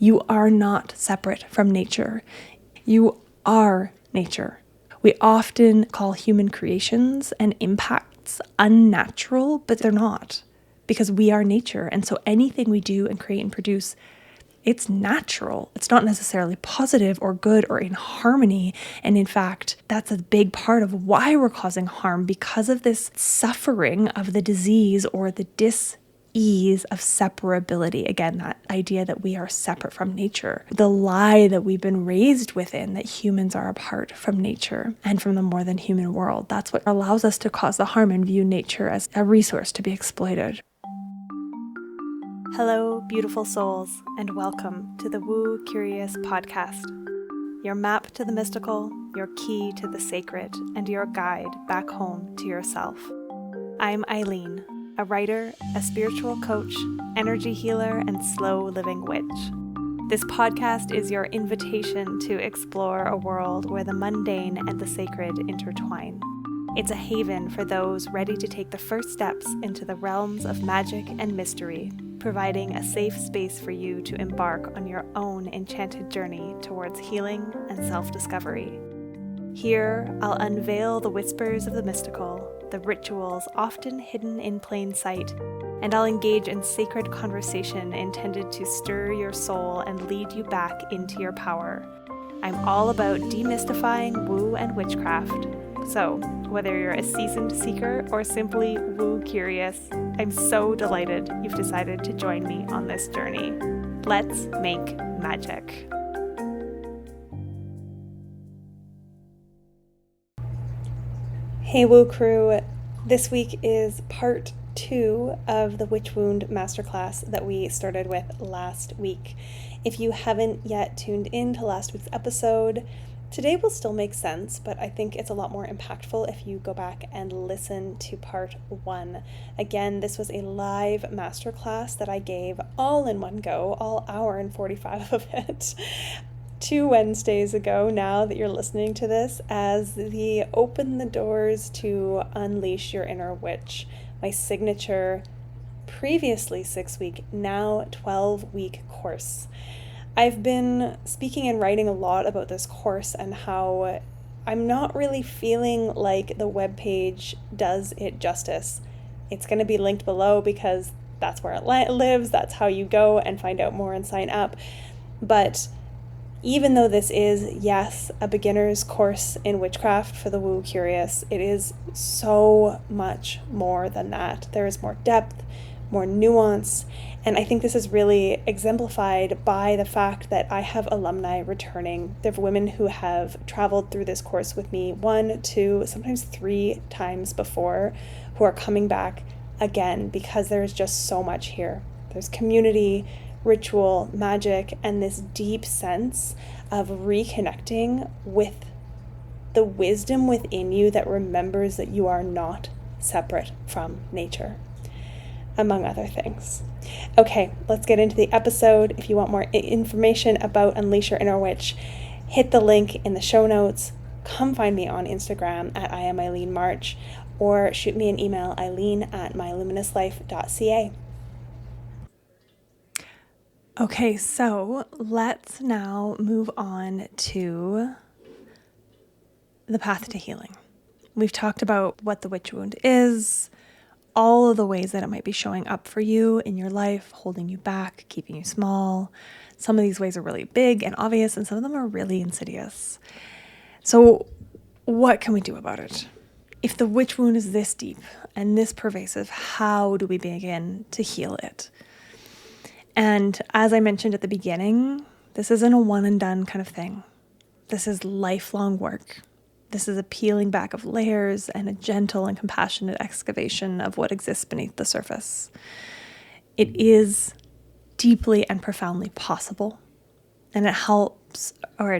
You are not separate from nature. You are nature. We often call human creations and impacts unnatural, but they're not, because we are nature. And so anything we do and create and produce, it's natural. It's not necessarily positive or good or in harmony. And in fact, that's a big part of why we're causing harm, because of this suffering of the disease or the dis-ease of separability. Again, that idea that we are separate from nature. The lie that we've been raised within, that humans are apart from nature and from the more than human world. That's what allows us to cause the harm and view nature as a resource to be exploited. Hello, beautiful souls, and welcome to the Woo Curious podcast. Your map to the mystical, your key to the sacred, and your guide back home to yourself. I'm Eileen, a writer, a spiritual coach, energy healer, and slow living witch. This podcast is your invitation to explore a world where the mundane and the sacred intertwine. It's a haven for those ready to take the first steps into the realms of magic and mystery, providing a safe space for you to embark on your own enchanted journey towards healing and self-discovery. Here, I'll unveil the whispers of the mystical, the rituals often hidden in plain sight, and I'll engage in sacred conversation intended to stir your soul and lead you back into your power. I'm all about demystifying woo and witchcraft. So, whether you're a seasoned seeker or simply woo curious, I'm so delighted you've decided to join me on this journey. Let's make magic. Hey Woo Crew, this week is part 2 of the Witch Wound Masterclass that we started with last week. If you haven't yet tuned in to last week's episode, today will still make sense, but I think it's a lot more impactful if you go back and listen to part 1. Again, this was a live masterclass that I gave all in one go, all hour and 45 of it, 2 Wednesdays ago now that you're listening to this, as the Open the Doors to Unleash Your Inner Witch, my signature previously 6-week, now 12-week course. I've been speaking and writing a lot about this course and how I'm not really feeling like the webpage does it justice. It's going to be linked below because that's where it lives. That's how you go and find out more and sign up. But even though this is, yes, a beginner's course in witchcraft for the woo curious, it is so much more than that. There is more depth, more nuance, and I think this is really exemplified by the fact that I have alumni returning. There are women who have traveled through this course with me 1, 2, sometimes 3 times before, who are coming back again because there's just so much here. There's community, ritual, magic, and this deep sense of reconnecting with the wisdom within you that remembers that you are not separate from nature, among other things. Okay, let's get into the episode. If you want more information about Unleash Your Inner Witch, hit the link in the show notes. Come find me on Instagram at I am Eileen March, or shoot me an email, eileen@myluminouslife.ca. Okay, so let's now move on to the path to healing. We've talked about what the witch wound is, all of the ways that it might be showing up for you in your life, holding you back, keeping you small. Some of these ways are really big and obvious, and some of them are really insidious. So what can we do about it? If the witch wound is this deep and this pervasive, how do we begin to heal it? And as I mentioned at the beginning, this isn't a one and done kind of thing. This is lifelong work. This is a peeling back of layers and a gentle and compassionate excavation of what exists beneath the surface. It is deeply and profoundly possible, and it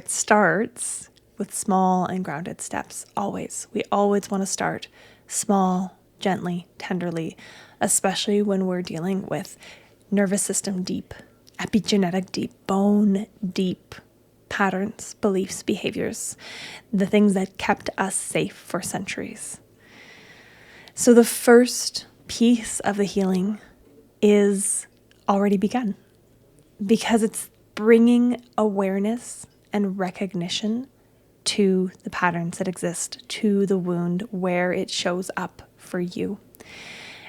starts with small and grounded steps, always. We always want to start small, gently, tenderly, especially when we're dealing with nervous system deep, epigenetic deep, bone deep patterns, beliefs, behaviors, the things that kept us safe for centuries. So the first piece of the healing is already begun, because it's bringing awareness and recognition to the patterns that exist, to the wound where it shows up for you.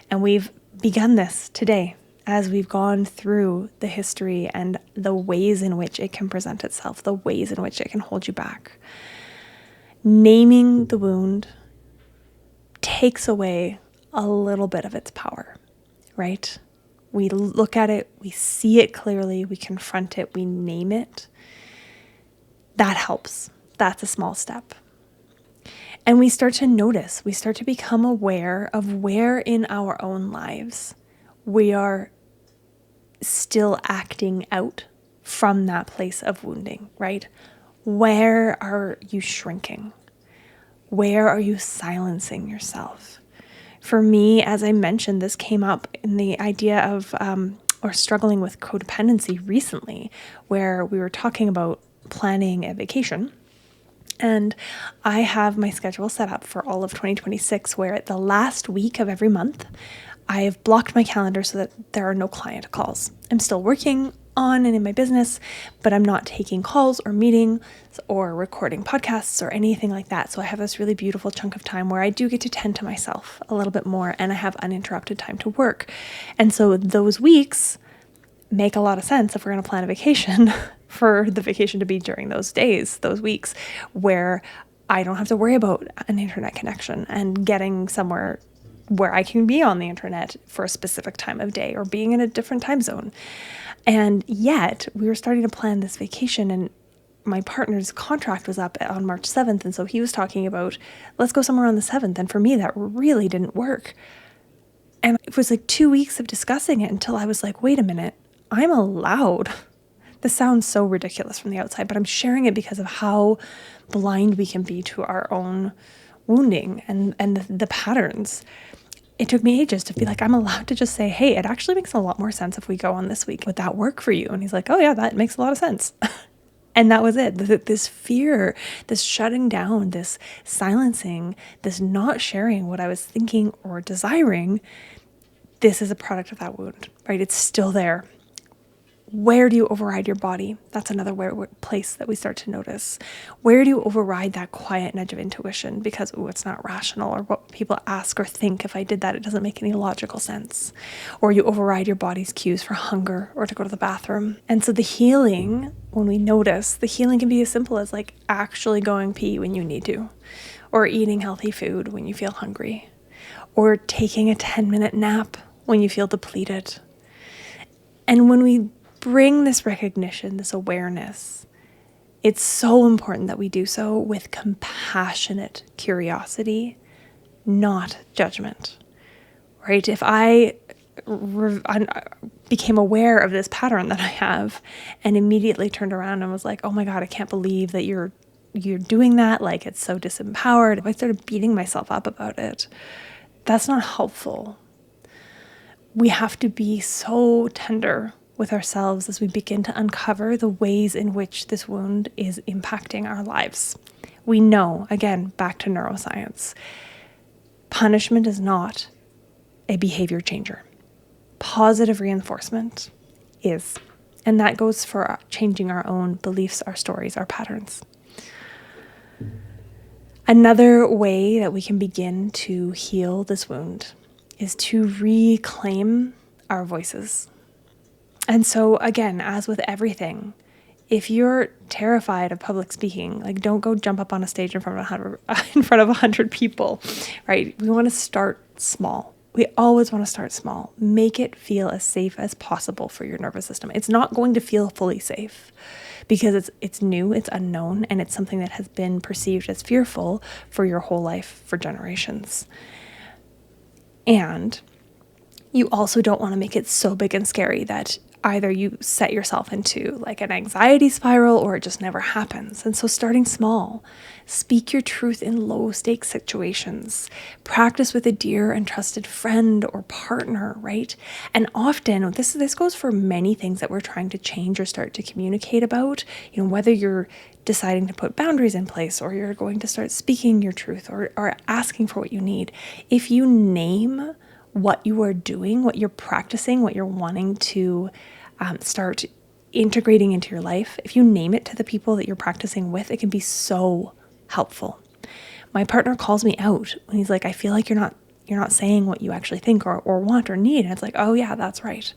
And we've begun this today as we've gone through the history and the ways in which it can present itself, the ways in which it can hold you back. Naming the wound takes away a little bit of its power, right? We look at it, we see it clearly, we confront it, we name it. That helps. That's a small step. And we start to notice, we start to become aware of where in our own lives we are still acting out from that place of wounding, right? Where are you shrinking? Where are you silencing yourself? For me, as I mentioned, this came up in the idea of, or struggling with codependency recently, where we were talking about planning a vacation. And I have my schedule set up for all of 2026, where at the last week of every month, I have blocked my calendar so that there are no client calls. I'm still working on and in my business, but I'm not taking calls or meetings or recording podcasts or anything like that. So I have this really beautiful chunk of time where I do get to tend to myself a little bit more, and I have uninterrupted time to work. And so those weeks make a lot of sense if we're going to plan a vacation for the vacation to be during those days, those weeks where I don't have to worry about an internet connection and getting somewhere where I can be on the internet for a specific time of day or being in a different time zone. And yet we were starting to plan this vacation, and my partner's contract was up on March 7th. And so he was talking about, let's go somewhere on the 7th. And for me, that really didn't work. And it was like 2 weeks of discussing it until I was like, wait a minute, I'm allowed. This sounds so ridiculous from the outside, but I'm sharing it because of how blind we can be to our own wounding and the patterns. It took me ages to be like, I'm allowed to just say, hey, it actually makes a lot more sense if we go on this week. Would that work for you? And he's like, oh yeah, that makes a lot of sense. And that was it. This fear, this shutting down, this silencing, this not sharing what I was thinking or desiring, this is a product of that wound, right? It's still there. Where do you override your body? That's another place that we start to notice. Where do you override that quiet nudge of intuition because, it's not rational, or what people ask or think, if I did that, it doesn't make any logical sense. Or you override your body's cues for hunger or to go to the bathroom. And so the healing, when we notice, the healing can be as simple as like actually going pee when you need to, or eating healthy food when you feel hungry, or taking a 10-minute nap when you feel depleted. And when we bring this recognition, this awareness, it's so important that we do so with compassionate curiosity, not judgment, right? If I became aware of this pattern that I have and immediately turned around and was like, oh my God, I can't believe that you're doing that. Like, it's so disempowered. If I started beating myself up about it, that's not helpful. We have to be so tender with ourselves as we begin to uncover the ways in which this wound is impacting our lives. We know, again, back to neuroscience, punishment is not a behavior changer. Positive reinforcement is. And that goes for changing our own beliefs, our stories, our patterns. Another way that we can begin to heal this wound is to reclaim our voices. And so again, as with everything, if you're terrified of public speaking, like, don't go jump up on a stage in front of 100 people, right? We want to start small. We always want to start small. Make it feel as safe as possible for your nervous system. It's not going to feel fully safe because it's new, it's unknown, and it's something that has been perceived as fearful for your whole life, for generations. And you also don't want to make it so big and scary that either you set yourself into like an anxiety spiral or it just never happens. And so starting small, speak your truth in low stakes situations, practice with a dear and trusted friend or partner, right? And often this goes for many things that we're trying to change or start to communicate about, whether you're deciding to put boundaries in place or you're going to start speaking your truth or asking for what you need. If you name what you are doing, what you're practicing, what you're wanting to start integrating into your life, if you name it to the people that you're practicing with, it can be so helpful. My partner calls me out when he's like, I feel like you're not saying what you actually think or want or need. And it's like, oh yeah, that's right.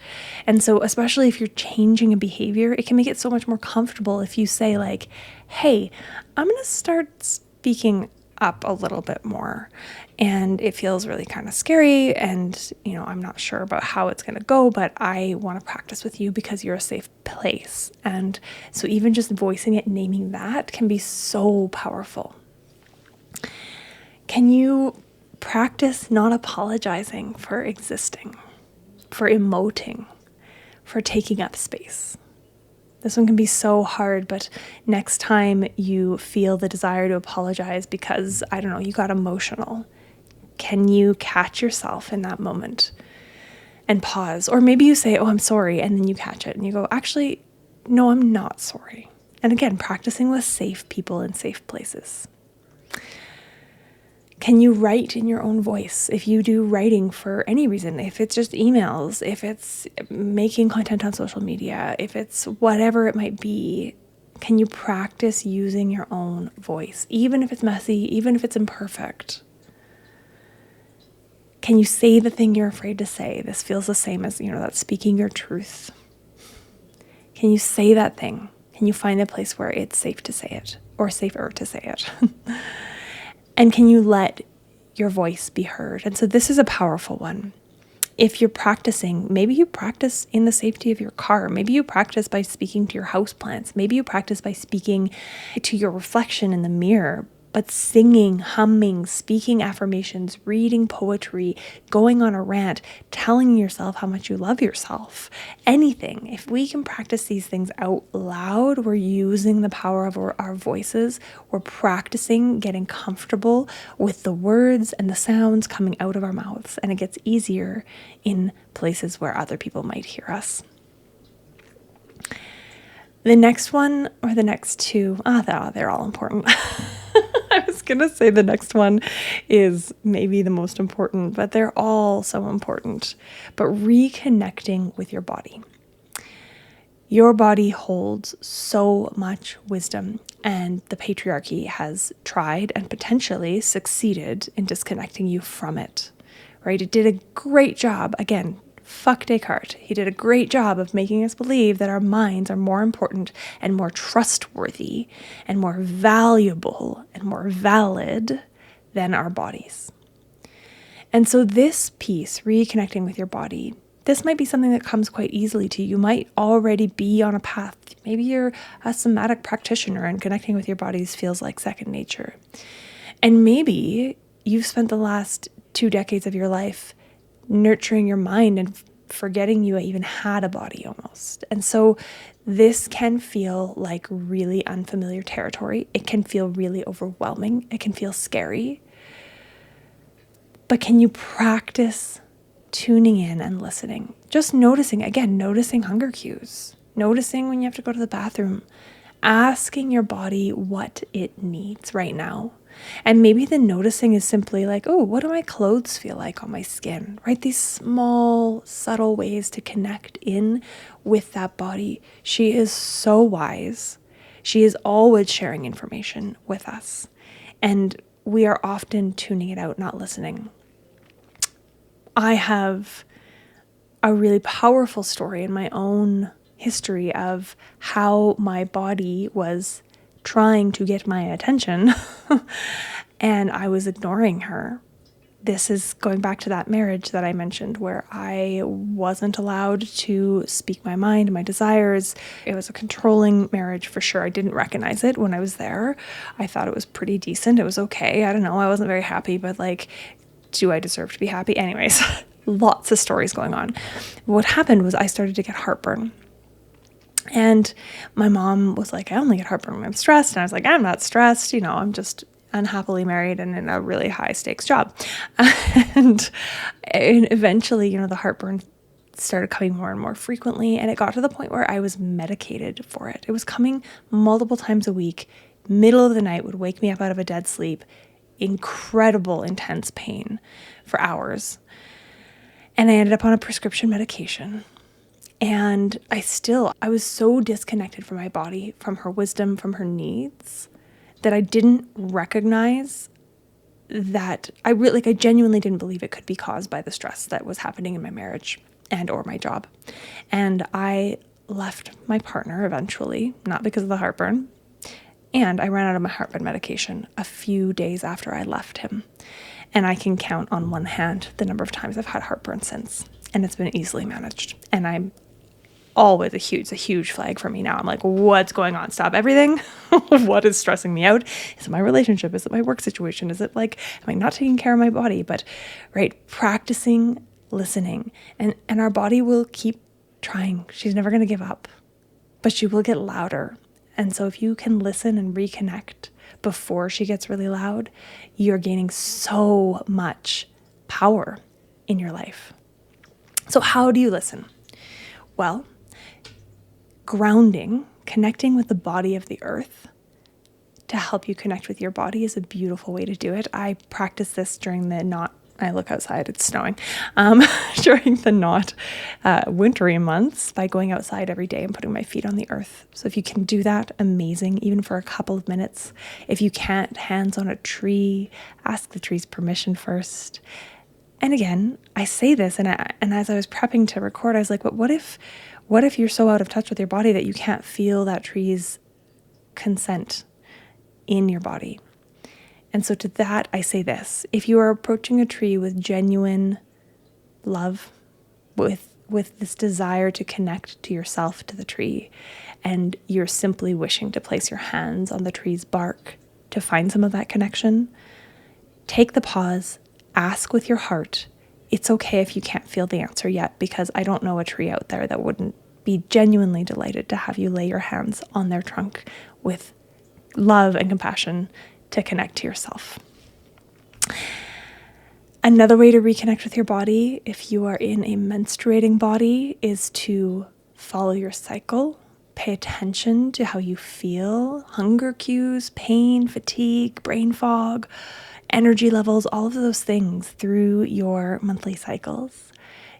And so especially if you're changing a behavior, it can make it so much more comfortable if you say like, hey, I'm going to start speaking up a little bit more. And it feels really kind of scary. And, I'm not sure about how it's going to go, but I want to practice with you because you're a safe place. And so even just voicing it, naming that can be so powerful. Can you practice not apologizing for existing, for emoting, for taking up space? This one can be so hard, but next time you feel the desire to apologize because, I don't know, you got emotional, can you catch yourself in that moment and pause? Or maybe you say, oh, I'm sorry, and then you catch it and you go, actually, no, I'm not sorry. And again, practicing with safe people in safe places. Can you write in your own voice? If you do writing for any reason, if it's just emails, if it's making content on social media, if it's whatever it might be, can you practice using your own voice, even if it's messy, even if it's imperfect? Can you say the thing you're afraid to say? This feels the same as, that speaking your truth. Can you say that thing? Can you find a place where it's safe to say it or safer to say it? And can you let your voice be heard? And so this is a powerful one. If you're practicing, maybe you practice in the safety of your car. Maybe you practice by speaking to your houseplants. Maybe you practice by speaking to your reflection in the mirror. But singing, humming, speaking affirmations, reading poetry, going on a rant, telling yourself how much you love yourself, anything. If we can practice these things out loud, we're using the power of our voices. We're practicing getting comfortable with the words and the sounds coming out of our mouths. And it gets easier in places where other people might hear us. The next one, or the next two, they're all important. I was going to say the next one is maybe the most important, but they're all so important. But reconnecting with your body. Your body holds so much wisdom, and the patriarchy has tried and potentially succeeded in disconnecting you from it, right? It did a great job. Again, fuck Descartes. He did a great job of making us believe that our minds are more important and more trustworthy and more valuable and more valid than our bodies. And so this piece, reconnecting with your body, this might be something that comes quite easily to you. You might already be on a path. Maybe you're a somatic practitioner and connecting with your bodies feels like second nature. And maybe you've spent the last 2 decades of your life nurturing your mind and forgetting you even had a body almost. And so this can feel like really unfamiliar territory. It can feel really overwhelming. It can feel scary. But can you practice tuning in and listening? Just noticing hunger cues, noticing when you have to go to the bathroom, asking your body what it needs right now. And maybe the noticing is simply like, oh, what do my clothes feel like on my skin, right? These small, subtle ways to connect in with that body. She is so wise. She is always sharing information with us. And we are often tuning it out, not listening. I have a really powerful story in my own history of how my body was trying to get my attention and I was ignoring her. This is going back to that marriage that I mentioned where I wasn't allowed to speak my mind, my desires. It was a controlling marriage for sure. I didn't recognize it when I was there. I thought it was pretty decent. It was okay. I don't know. I wasn't very happy, but do I deserve to be happy? Anyways, lots of stories going on. What happened was I started to get heartburn. And my mom was like, I only get heartburn when I'm stressed. And I was like, I'm not stressed. I'm just unhappily married and in a really high stakes job. And eventually, the heartburn started coming more and more frequently. And it got to the point where I was medicated for it. It was coming multiple times a week, middle of the night, would wake me up out of a dead sleep, incredible, intense pain for hours. And I ended up on a prescription medication. And I was so disconnected from my body, from her wisdom, from her needs, that I didn't recognize that I genuinely didn't believe it could be caused by the stress that was happening in my marriage and or my job. And I left my partner eventually, not because of the heartburn. And I ran out of my heartburn medication a few days after I left him. And I can count on one hand the number of times I've had heartburn since. And it's been easily managed. And I'm always it's a huge flag for me now. I'm like, what's going on? Stop everything. What is stressing me out? Is it my relationship? Is it my work situation? Is it am I not taking care of my body? But practicing listening, and our body will keep trying. She's never going to give up, but she will get louder. And so if you can listen and reconnect before she gets really loud, you're gaining so much power in your life. So how do you listen? Well, grounding, connecting with the body of the earth to help you connect with your body is a beautiful way to do it. I practice this during I look outside, it's snowing, during the not wintry months by going outside every day and putting my feet on the earth. So if you can do that, amazing, even for a couple of minutes. If you can't, hands on a tree, ask the tree's permission first. And again, I say this, and as I was prepping to record, I was like, but what if you're so out of touch with your body that you can't feel that tree's consent in your body? And so to that, I say this: if you are approaching a tree with genuine love, with this desire to connect to yourself, to the tree, and you're simply wishing to place your hands on the tree's bark to find some of that connection, take the pause, ask with your heart. It's okay if you can't feel the answer yet, because I don't know a tree out there that wouldn't be genuinely delighted to have you lay your hands on their trunk with love and compassion to connect to yourself. Another way to reconnect with your body, if you are in a menstruating body, is to follow your cycle. Pay attention to how you feel, hunger cues, pain, fatigue, brain fog, energy levels, all of those things through your monthly cycles.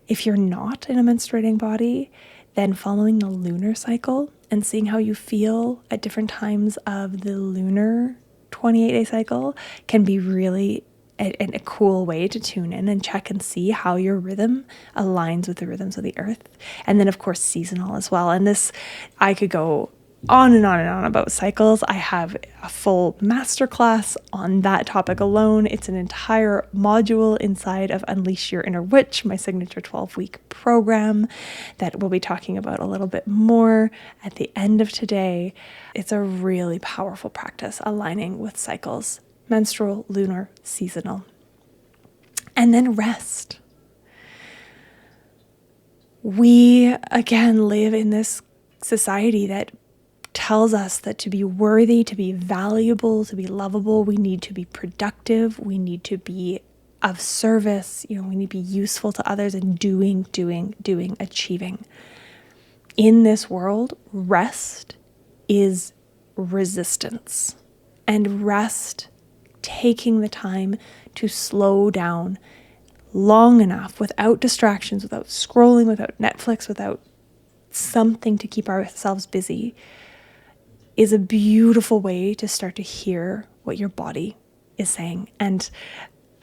If you're not in a menstruating body, then following the lunar cycle and seeing how you feel at different times of the lunar 28-day cycle can be really a cool way to tune in and check and see how your rhythm aligns with the rhythms of the earth. And then, of course, seasonal as well. And this, I could go on and on and on about cycles. I have a full masterclass on that topic alone. It's an entire module inside of Unleash Your Inner Witch, my signature 12-week program that we'll be talking about a little bit more at the end of today. It's a really powerful practice, aligning with cycles, menstrual, lunar, seasonal. And then rest. We, again, live in this society that tells us that to be worthy, to be valuable, to be lovable, we need to be productive, we need to be of service, we need to be useful to others and doing, achieving. In this world, rest is resistance. And rest, taking the time to slow down long enough without distractions, without scrolling, without Netflix, without something to keep ourselves busy, is a beautiful way to start to hear what your body is saying. And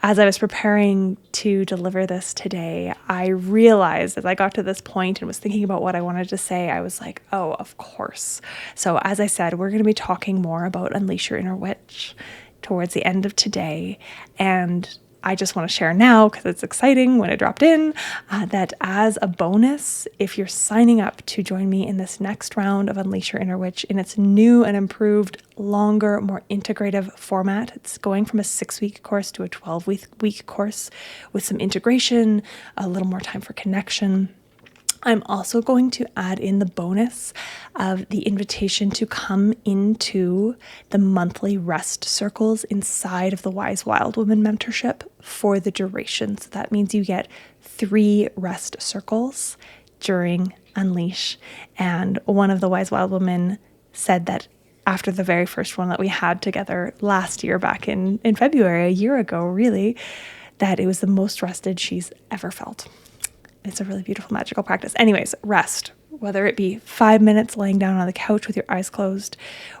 as I was preparing to deliver this today, I realized as I got to this point and was thinking about what I wanted to say, I was like, oh, of course. So as I said, we're going to be talking more about Unleash Your Inner Witch towards the end of today. And I just want to share now, because it's exciting when it dropped in, that as a bonus, if you're signing up to join me in this next round of Unleash Your Inner Witch in its new and improved, longer, more integrative format, it's going from a 6-week course to a 12-week course with some integration, a little more time for connection. I'm also going to add in the bonus of the invitation to come into the monthly rest circles inside of the Wise Wild Woman mentorship for the duration. So that means you get 3 rest circles during Unleash. And one of the Wise Wild Women said that after the very first one that we had together last year, back in February, a year ago, really, that it was the most rested she's ever felt. it's a really beautiful, magical practice. Anyways, rest, whether it be 5 minutes laying down on the couch with your eyes closed,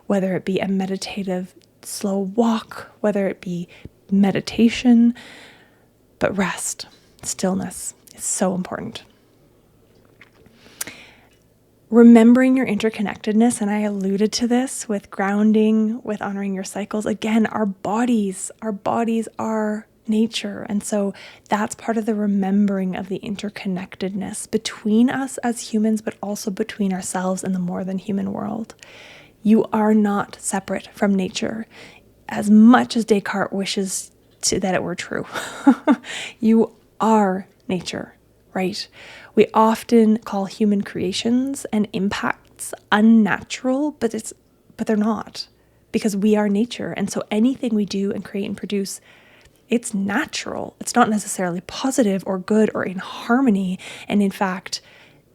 whether it be a meditative slow walk, whether it be meditation, but rest, stillness is so important. Remembering your interconnectedness, and I alluded to this with grounding, with honoring your cycles. Again, our bodies are nature. And so that's part of the remembering of the interconnectedness between us as humans, but also between ourselves and the more than human world. You are not separate from nature, as much as Descartes wishes that it were true. You are nature. Right? We often call human creations and impacts unnatural, but they're not, because we are nature. And so anything we do and create and produce, it's natural. It's not necessarily positive or good or in harmony. And in fact,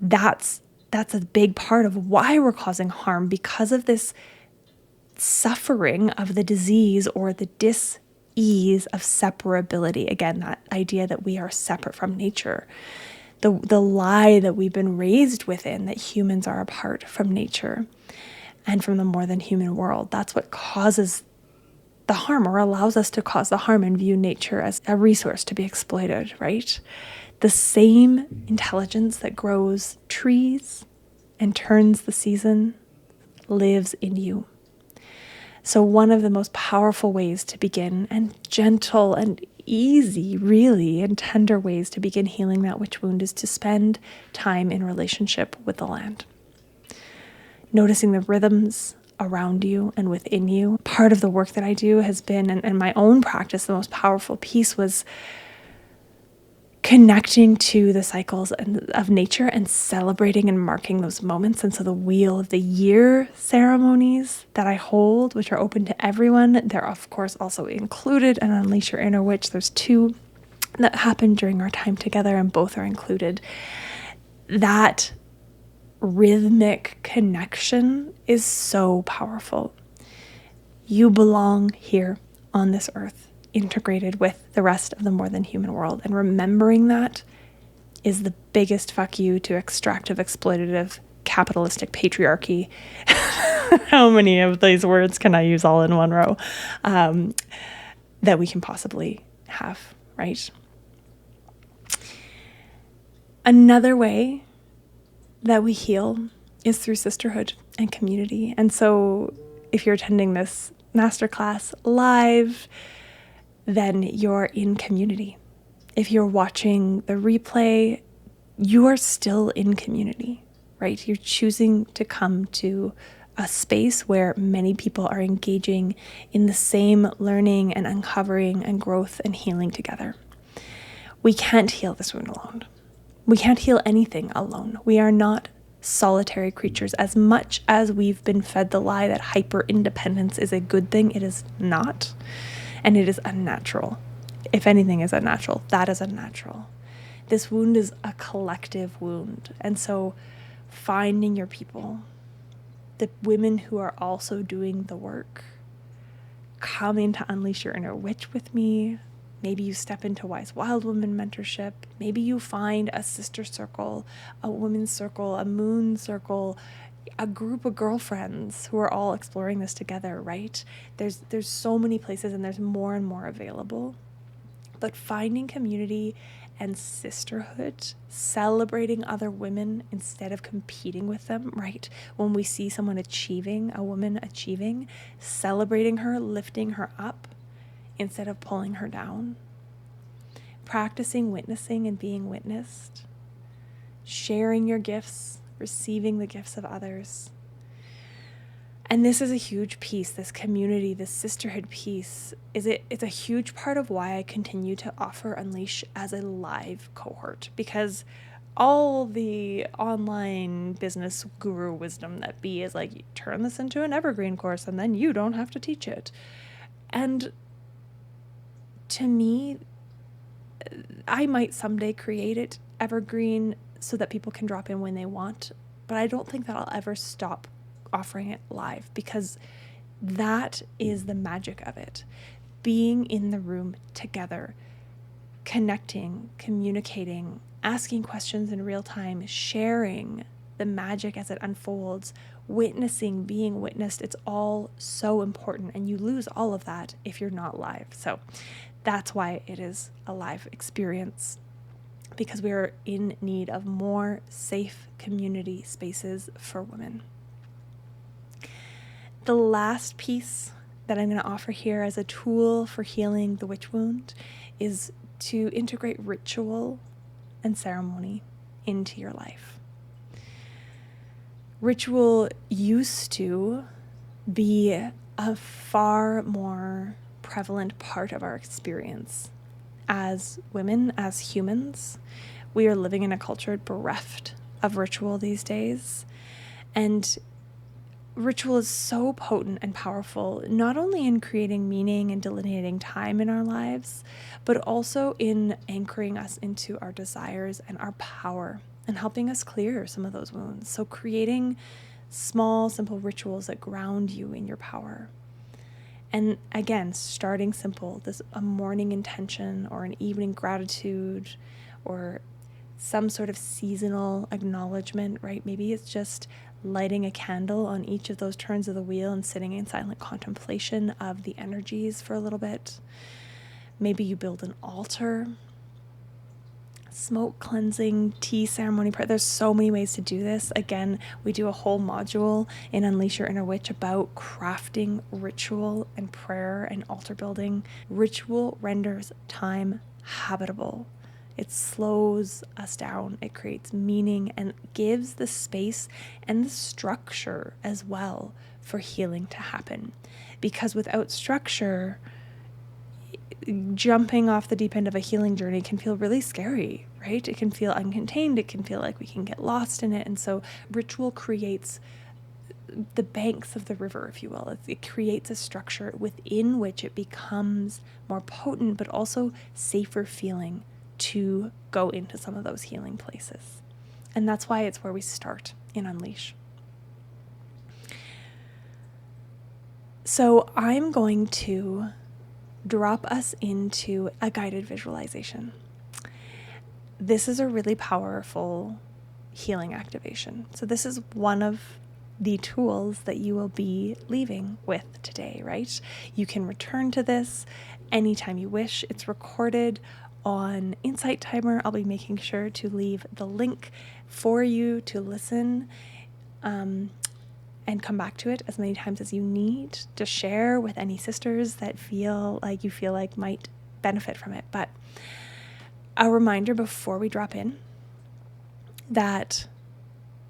that's a big part of why we're causing harm, because of this suffering of the disease or the dis-ease of separability. Again, that idea that we are separate from nature. The lie that we've been raised within, that humans are apart from nature and from the more than human world. That's what causes the harm, or allows us to cause the harm, and view nature as a resource to be exploited, right? The same intelligence that grows trees and turns the season lives in you. So one of the most powerful ways to begin, and gentle and easy, really, and tender ways to begin healing that witch wound, is to spend time in relationship with the land. Noticing the rhythms around you and within you. Part of the work that I do has been, and my own practice, the most powerful piece was connecting to the cycles of nature and celebrating and marking those moments. And so the Wheel of the Year ceremonies that I hold, which are open to everyone, they're of course also included in Unleash Your Inner Witch. There's 2 that happen during our time together, and both are included. That rhythmic connection is so powerful. You belong here on this earth, integrated with the rest of the more than human world. And remembering that is the biggest fuck you to extractive, exploitative, capitalistic patriarchy. How many of these words can I use all in one row? That we can possibly have, right? Another way that we heal is through sisterhood and community. And so if you're attending this masterclass live, then you're in community. If you're watching the replay, you are still in community, right? You're choosing to come to a space where many people are engaging in the same learning and uncovering and growth and healing together. We can't heal this wound alone. We can't heal anything alone. We are not solitary creatures. As much as we've been fed the lie that hyper independence is a good thing, it is not. And it is unnatural. If anything is unnatural, that is unnatural. This wound is a collective wound. And so finding your people, the women who are also doing the work, coming to Unleash Your Inner Witch with me. Maybe you step into Wise Wild Woman mentorship. Maybe you find a sister circle, a women's circle, a moon circle, a group of girlfriends who are all exploring this together, right? There's so many places, and there's more and more available. But finding community and sisterhood, celebrating other women instead of competing with them, right? When we see someone achieving, a woman achieving, celebrating her, lifting her up instead of pulling her down. Practicing witnessing and being witnessed. Sharing your gifts, receiving the gifts of others. And this is a huge piece, this community, this sisterhood piece. It's a huge part of why I continue to offer Unleash as a live cohort, because all the online business guru wisdom that be is like, turn this into an evergreen course and then you don't have to teach it. And to me, I might someday create it evergreen so that people can drop in when they want, but I don't think that I'll ever stop offering it live, because that is the magic of it. Being in the room together, connecting, communicating, asking questions in real time, sharing the magic as it unfolds, witnessing, being witnessed. It's all so important, and you lose all of that if you're not live. So that's why it is a live experience, because we are in need of more safe community spaces for women. The last piece that I'm going to offer here as a tool for healing the witch wound is to integrate ritual and ceremony into your life. Ritual used to be a far more prevalent part of our experience as women, as humans. We are living in a culture bereft of ritual these days, and ritual is so potent and powerful, not only in creating meaning and delineating time in our lives, but also in anchoring us into our desires and our power and helping us clear some of those wounds. So creating small, simple rituals that ground you in your power. And again, starting simple, a morning intention or an evening gratitude or some sort of seasonal acknowledgement, right? Maybe it's just lighting a candle on each of those turns of the wheel and sitting in silent contemplation of the energies for a little bit. Maybe you build an altar, smoke cleansing, tea ceremony prayer. There's so many ways to do this. Again, we do a whole module in Unleash Your Inner Witch about crafting ritual and prayer and altar building. Ritual renders time habitable. It slows us down. It creates meaning and gives the space and the structure as well for healing to happen. Because without structure, jumping off the deep end of a healing journey can feel really scary, right? It can feel uncontained. It can feel like we can get lost in it. And so ritual creates the banks of the river, if you will. It creates a structure within which it becomes more potent, but also safer feeling to go into some of those healing places. And that's why it's where we start in Unleash. So I'm going to drop us into a guided visualization. This is a really powerful healing activation. So this is one of the tools that you will be leaving with today, right? You can return to this anytime you wish. It's recorded on Insight Timer. I'll be making sure to leave the link for you to listen and come back to it as many times as you need to share with any sisters that feel like might benefit from it. But a reminder before we drop in that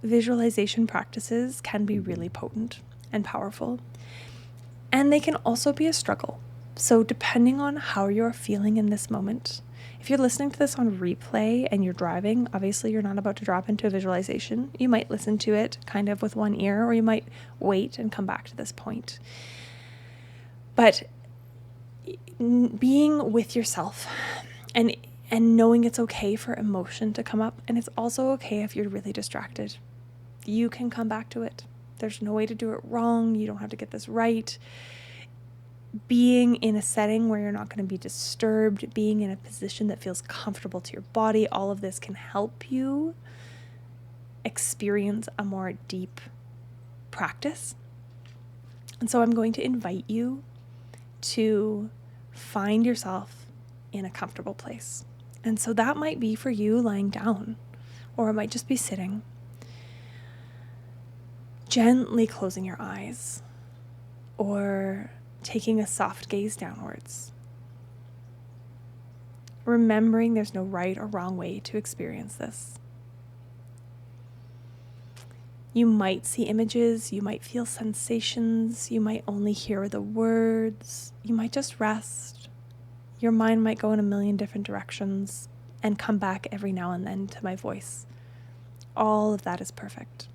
visualization practices can be really potent and powerful, and they can also be a struggle. So depending on how you're feeling in this moment, if you're listening to this on replay and you're driving, obviously you're not about to drop into a visualization. You might listen to it kind of with one ear, or you might wait and come back to this point. But being with yourself and knowing it's okay for emotion to come up, and it's also okay if you're really distracted. You can come back to it. There's no way to do it wrong. You don't have to get this right. Being in a setting where you're not going to be disturbed, being in a position that feels comfortable to your body, all of this can help you experience a more deep practice. And so I'm going to invite you to find yourself in a comfortable place. And so that might be for you lying down, or it might just be sitting, gently closing your eyes, or taking a soft gaze downwards. Remembering there's no right or wrong way to experience this. You might see images, you might feel sensations, you might only hear the words, you might just rest. Your mind might go in a million different directions and come back every now and then to my voice. All of that is perfect.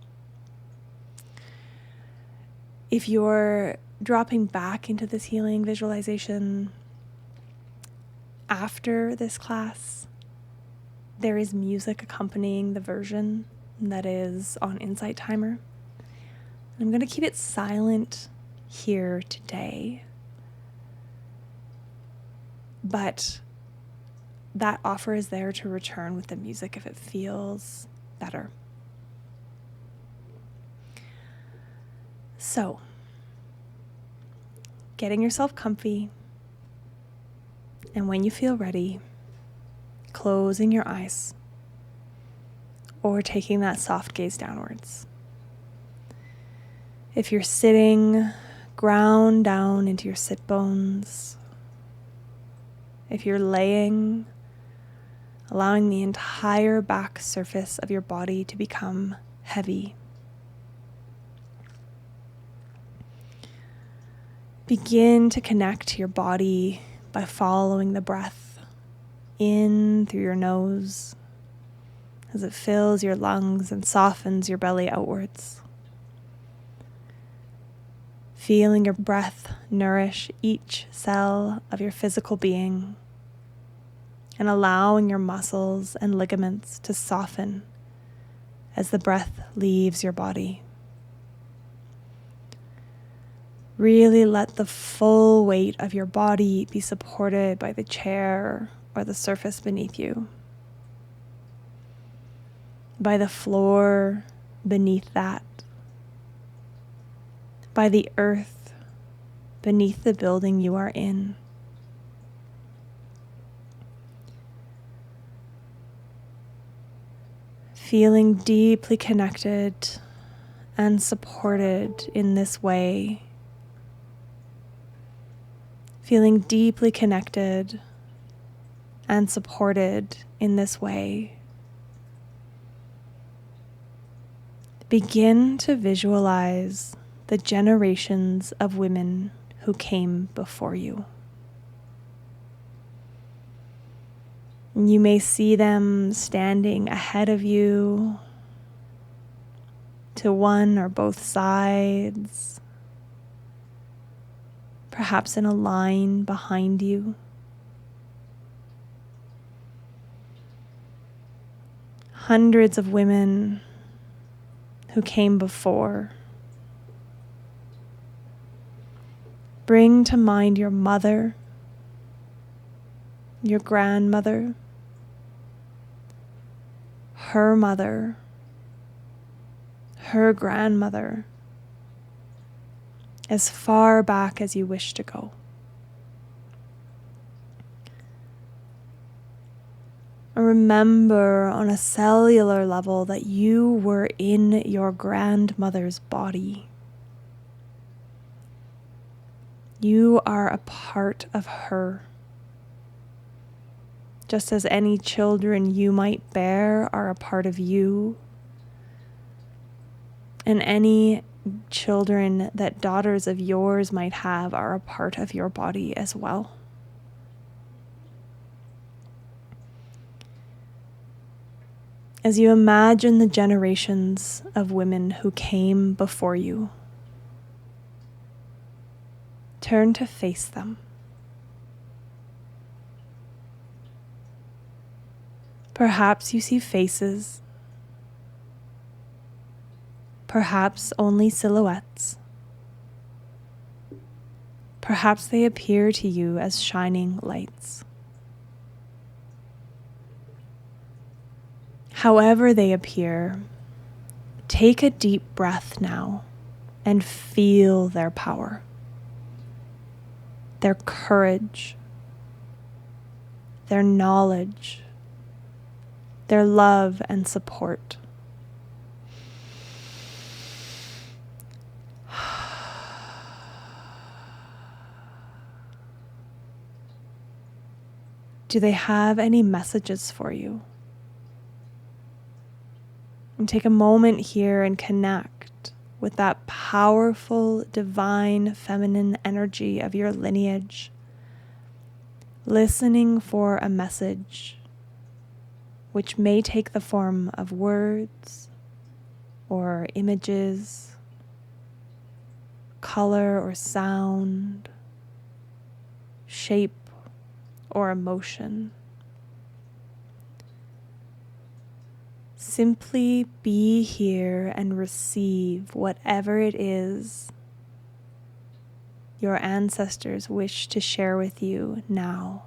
If you're dropping back into this healing visualization after this class, there is music accompanying the version that is on Insight Timer. I'm going to keep it silent here today, but that offer is there to return with the music if it feels better. So, getting yourself comfy, and when you feel ready, closing your eyes or taking that soft gaze downwards. If you're sitting, ground down into your sit bones. If you're laying, allowing the entire back surface of your body to become heavy. Begin to connect to your body by following the breath in through your nose as it fills your lungs and softens your belly outwards. Feeling your breath nourish each cell of your physical being and allowing your muscles and ligaments to soften as the breath leaves your body. Really let the full weight of your body be supported by the chair or the surface beneath you, by the floor beneath that, by the earth beneath the building you are in. Feeling deeply connected and supported in this way. Feeling deeply connected and supported in this way. Begin to visualize the generations of women who came before you. You may see them standing ahead of you, to one or both sides, perhaps in a line behind you. Hundreds of women who came before. Bring to mind your mother, your grandmother, her mother, her grandmother, as far back as you wish to go. Remember on a cellular level that you were in your grandmother's body. You are a part of her. Just as any children you might bear are a part of you, and any children that daughters of yours might have are a part of your body as well. As you imagine the generations of women who came before you, turn to face them. Perhaps you see faces, perhaps only silhouettes. Perhaps they appear to you as shining lights. However they appear, take a deep breath now and feel their power, their courage, their knowledge, their love and support. Do they have any messages for you? And take a moment here and connect with that powerful, divine, feminine energy of your lineage, listening for a message, which may take the form of words or images, color or sound, shape or emotion. Simply be here and receive whatever it is your ancestors wish to share with you now.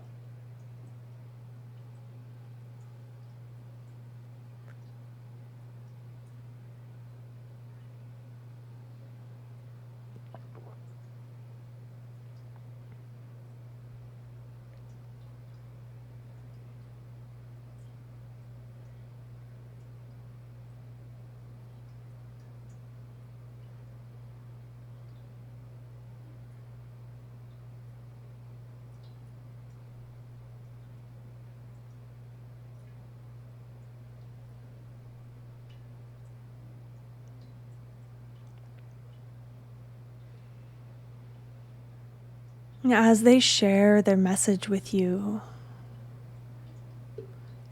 As they share their message with you,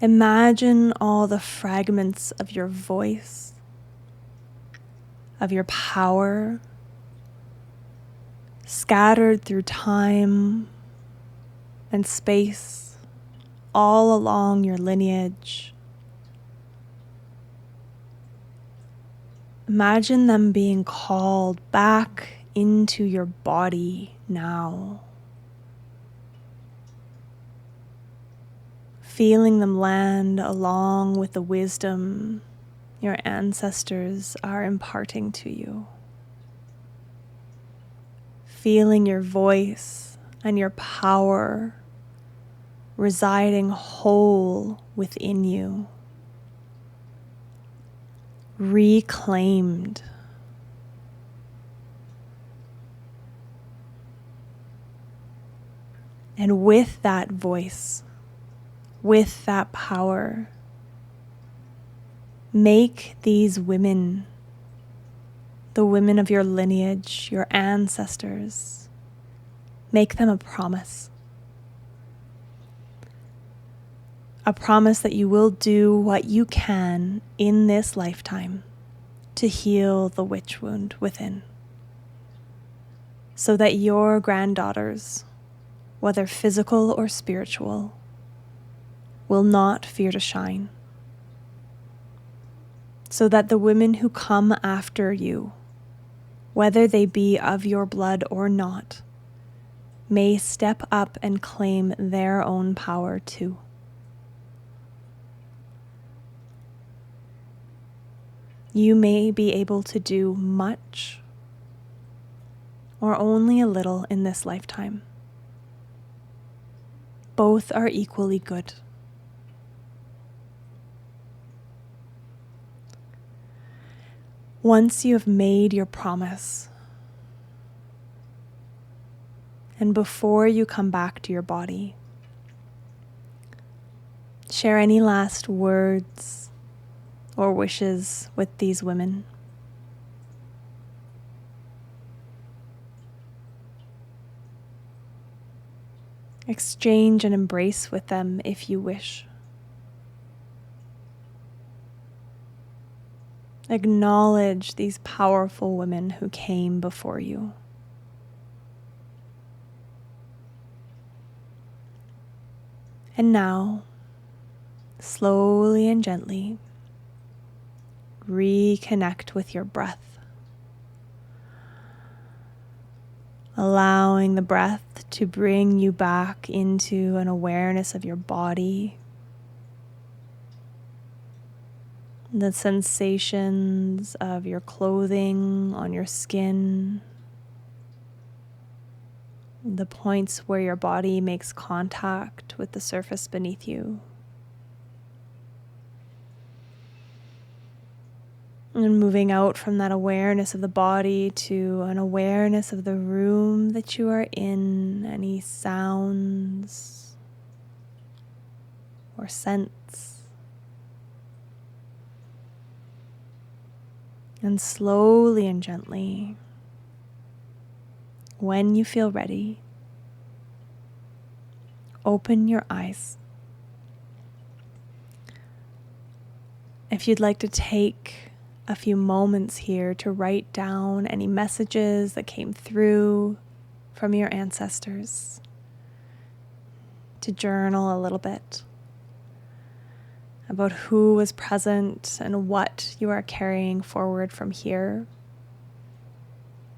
imagine all the fragments of your voice, of your power, scattered through time and space, all along your lineage. Imagine them being called back into your body now. Feeling them land along with the wisdom your ancestors are imparting to you. Feeling your voice and your power residing whole within you. Reclaimed. And with that voice, with that power, make these women, the women of your lineage, your ancestors, make them a promise. A promise that you will do what you can in this lifetime to heal the witch wound within, so that your granddaughters, whether physical or spiritual, will not fear to shine, so that the women who come after you, whether they be of your blood or not, may step up and claim their own power too. You may be able to do much or only a little in this lifetime. Both are equally good. Once you have made your promise, and before you come back to your body, share any last words or wishes with these women. Exchange and embrace with them if you wish. Acknowledge these powerful women who came before you. And now, slowly and gently, reconnect with your breath, allowing the breath to bring you back into an awareness of your body, the sensations of your clothing on your skin, the points where your body makes contact with the surface beneath you. And moving out from that awareness of the body to an awareness of the room that you are in, any sounds or scents. And slowly and gently, when you feel ready, open your eyes. If you'd like to take a few moments here to write down any messages that came through from your ancestors, to journal a little bit about who was present and what you are carrying forward from here,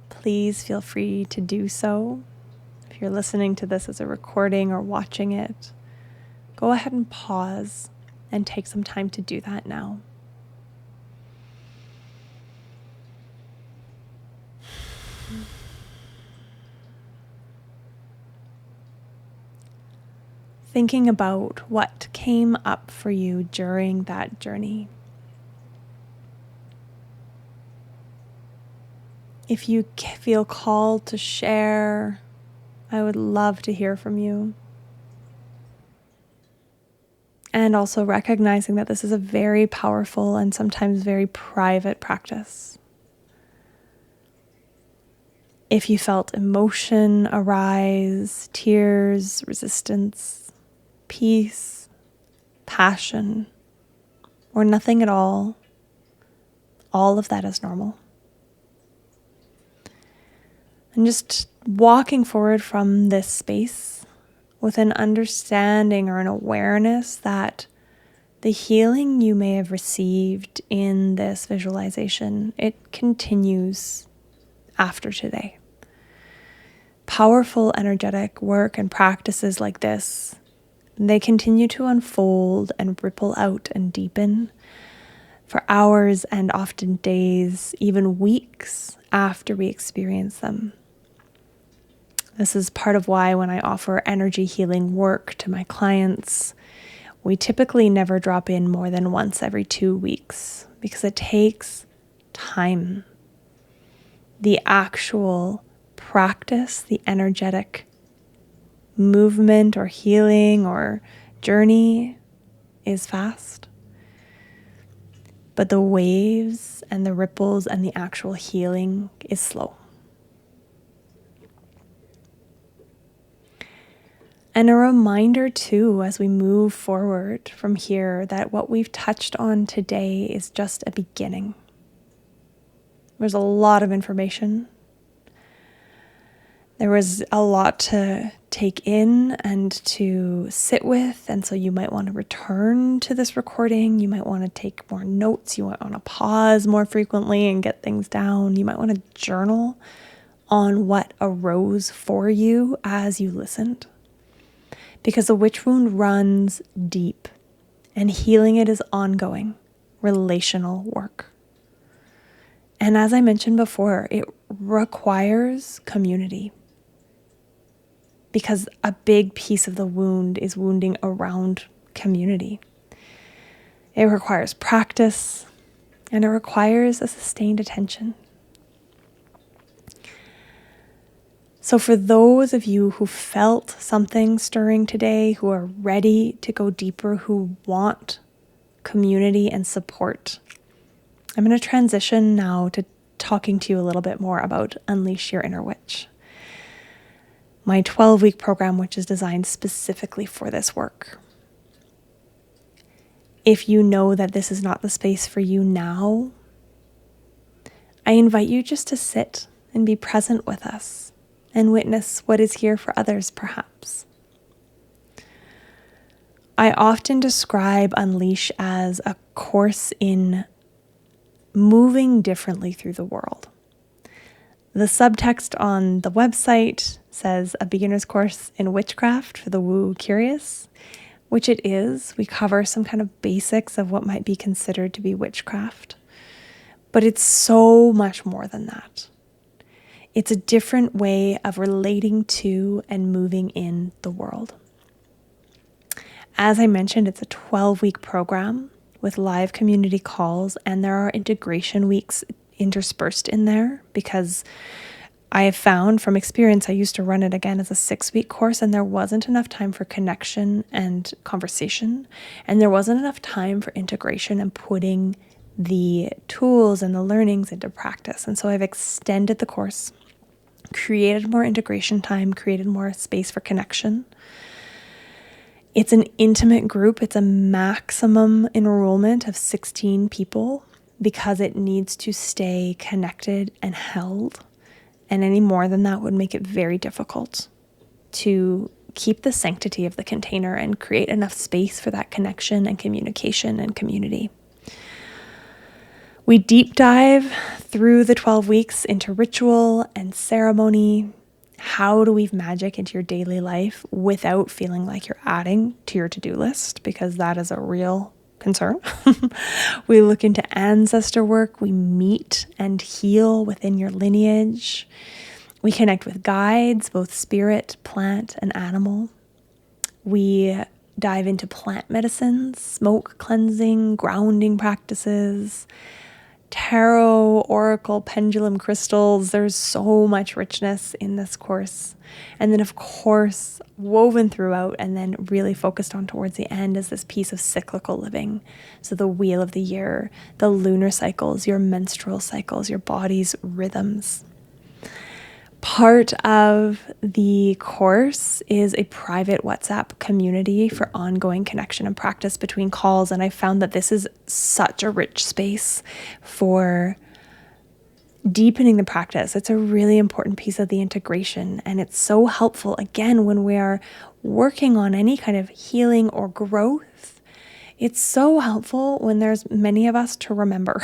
please feel free to do so. If you're listening to this as a recording or watching it, go ahead and pause and take some time to do that now. Thinking about what came up for you during that journey. If you feel called to share, I would love to hear from you. And also recognizing that this is a very powerful and sometimes very private practice. If you felt emotion arise, tears, resistance, peace, passion, or nothing at all of that is normal. And just walking forward from this space with an understanding or an awareness that the healing you may have received in this visualization, it continues after today. Powerful energetic work and practices like this, they continue to unfold and ripple out and deepen for hours and often days, even weeks after we experience them. This is part of why when I offer energy healing work to my clients, we typically never drop in more than once every 2 weeks because it takes time. The actual practice, the energetic movement or healing or journey is fast. But the waves and the ripples and the actual healing is slow. And a reminder too, as we move forward from here, that what we've touched on today is just a beginning. There's a lot of information. There was a lot to take in and to sit with, and so you might want to return to this recording. You might want to take more notes. You might want to pause more frequently and get things down. You might want to journal on what arose for you as you listened. Because the witch wound runs deep, and healing it is ongoing, relational work. And as I mentioned before, it requires community. Because a big piece of the wound is wounding around community. It requires practice, and it requires a sustained attention. So for those of you who felt something stirring today, who are ready to go deeper, who want community and support, I'm going to transition now to talking to you a little bit more about Unleash Your Inner Witch, my 12-week program, which is designed specifically for this work. If you know that this is not the space for you now, I invite you just to sit and be present with us and witness what is here for others, perhaps. I often describe Unleash as a course in moving differently through the world. The subtext on the website says a beginner's course in witchcraft for the woo curious, which it is. We cover some kind of basics of what might be considered to be witchcraft, but it's so much more than that. It's a different way of relating to and moving in the world. As I mentioned, it's a 12-week program with live community calls, and there are integration weeks interspersed in there because I have found from experience, I used to run it again as a 6-week course, and there wasn't enough time for connection and conversation, and there wasn't enough time for integration and putting the tools and the learnings into practice. And so I've extended the course, created more integration time, created more space for connection. It's an intimate group. It's a maximum enrollment of 16 people because it needs to stay connected and held. And any more than that would make it very difficult to keep the sanctity of the container and create enough space for that connection and communication and community. We deep dive through the 12 weeks into ritual and ceremony. How to weave magic into your daily life without feeling like you're adding to your to-do list, because that is a real concern. We look into ancestor work. We meet and heal within your lineage. We connect with guides, both spirit, plant, and animal. We dive into plant medicines, smoke cleansing, grounding practices, tarot, oracle, pendulum crystals. There's so much richness in this course. And then, of course, woven throughout and then really focused on towards the end is this piece of cyclical living. So the wheel of the year, the lunar cycles, your menstrual cycles, your body's rhythms. Part of the course is a private WhatsApp community for ongoing connection and practice between calls. And I found that this is such a rich space for deepening the practice. It's a really important piece of the integration. And it's so helpful, again, when we are working on any kind of healing or growth. It's so helpful when there's many of us to remember.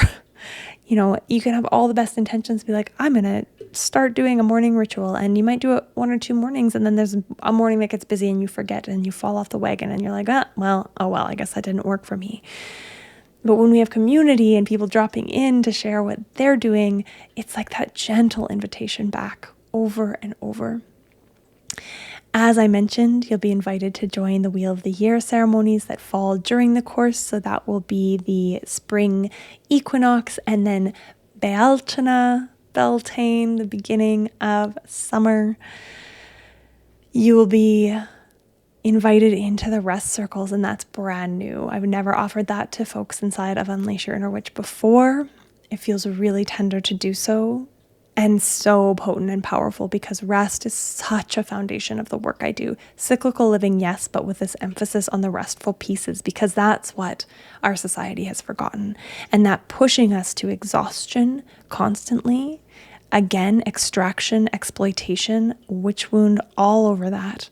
You can have all the best intentions, be like, I'm going to start doing a morning ritual, and you might do it 1 or 2 mornings, and then there's a morning that gets busy and you forget and you fall off the wagon and you're like, oh well, I guess that didn't work for me. But when we have community and people dropping in to share what they're doing, it's like that gentle invitation back over and over. As I mentioned, you'll be invited to join the Wheel of the Year ceremonies that fall during the course. So that will be the spring equinox, and then Beltane, the beginning of summer. You will be invited into the rest circles, and that's brand new. I've never offered that to folks inside of Unleash Your Inner Witch before. It feels really tender to do so, and so potent and powerful, because rest is such a foundation of the work I do. Cyclical living, yes, but with this emphasis on the restful pieces, because that's what our society has forgotten. And that pushing us to exhaustion constantly, again, extraction, exploitation, witch wound, all over that.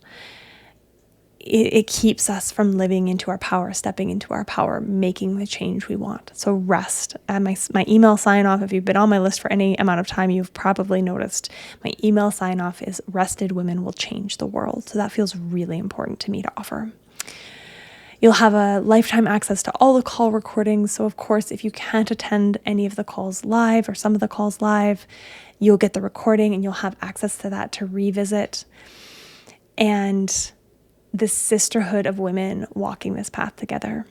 It keeps us from living into our power, stepping into our power, making the change we want. So rest. My email sign off, if you've been on my list for any amount of time, you've probably noticed my email sign off is rested women will change the world. So that feels really important to me to offer. You'll have a lifetime access to all the call recordings. So of course, if you can't attend any of the calls live or some of the calls live, you'll get the recording and you'll have access to that to revisit. And the sisterhood of women walking this path together.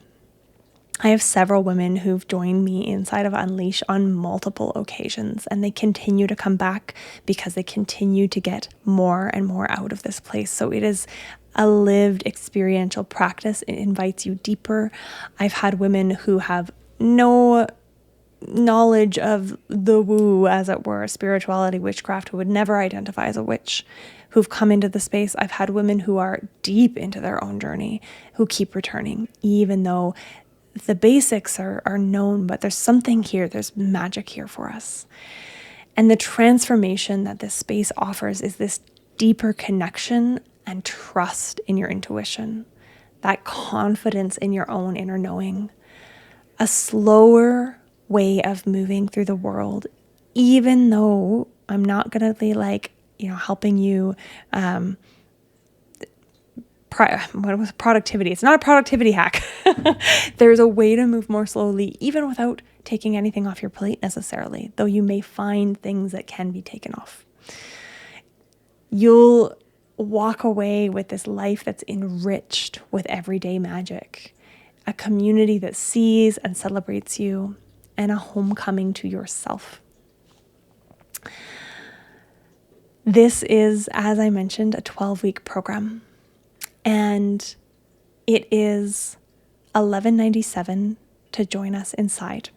I have several women who've joined me inside of Unleash on multiple occasions, and they continue to come back because they continue to get more and more out of this place. So it is a lived experiential practice. It invites you deeper. I've had women who have no knowledge of the woo, as it were, spirituality, witchcraft, who would never identify as a witch, who've come into the space. I've had women who are deep into their own journey, who keep returning, even though the basics are known, but there's something here, there's magic here for us. And the transformation that this space offers is this deeper connection and trust in your intuition, that confidence in your own inner knowing, a slower way of moving through the world, even though I'm not going to be helping you, what was productivity? It's not a productivity hack. There's a way to move more slowly, even without taking anything off your plate necessarily, though you may find things that can be taken off. You'll walk away with this life that's enriched with everyday magic, a community that sees and celebrates you, and a homecoming to yourself. This is, as I mentioned, a 12-week program, and it is $11.97 to join us inside.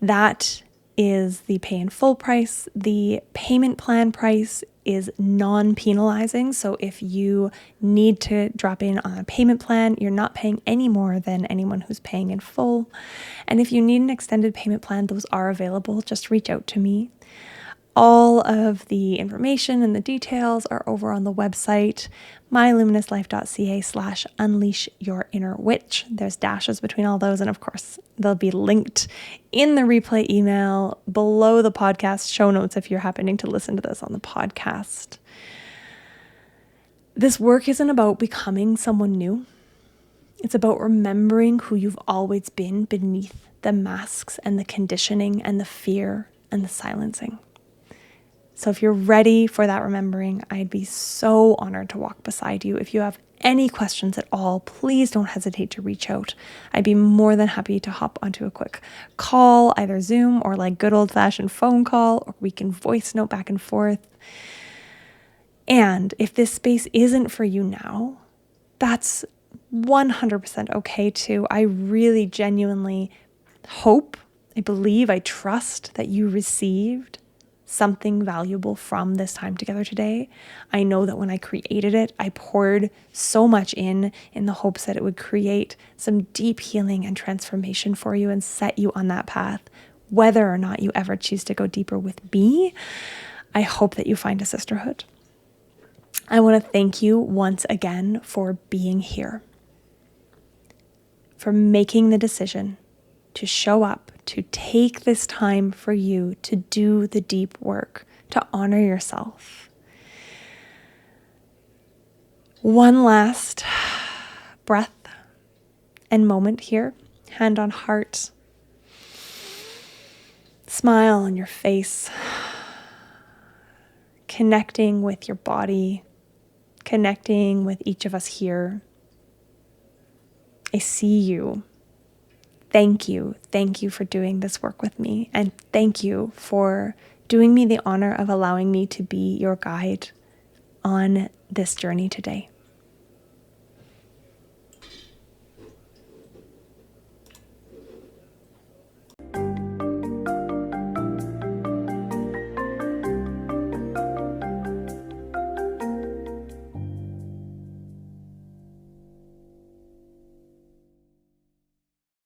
That is the pay in full price. The payment plan price is non-penalizing. So if you need to drop in on a payment plan, you're not paying any more than anyone who's paying in full. And if you need an extended payment plan, those are available. Just reach out to me. All of the information and the details are over on the website, myluminouslife.ca/unleashyourinnerwitch. There's dashes between all those. And of course, they'll be linked in the replay email below the podcast show notes if you're happening to listen to this on the podcast. This work isn't about becoming someone new. It's about remembering who you've always been beneath the masks and the conditioning and the fear and the silencing. So if you're ready for that remembering, I'd be so honored to walk beside you. If you have any questions at all, please don't hesitate to reach out. I'd be more than happy to hop onto a quick call, either Zoom or like good old-fashioned phone call, or we can voice note back and forth. And if this space isn't for you now, that's 100% okay too. I really genuinely hope, I believe, I trust that you received something valuable from this time together today. I know that when I created it, I poured so much in the hopes that it would create some deep healing and transformation for you and set you on that path. Whether or not you ever choose to go deeper with me, I hope that you find a sisterhood. I want to thank you once again for being here, for making the decision to show up, to take this time for you to do the deep work, to honor yourself. One last breath and moment here, hand on heart, smile on your face, connecting with your body, connecting with each of us here. I see you. Thank you. Thank you for doing this work with me. And thank you for doing me the honor of allowing me to be your guide on this journey today.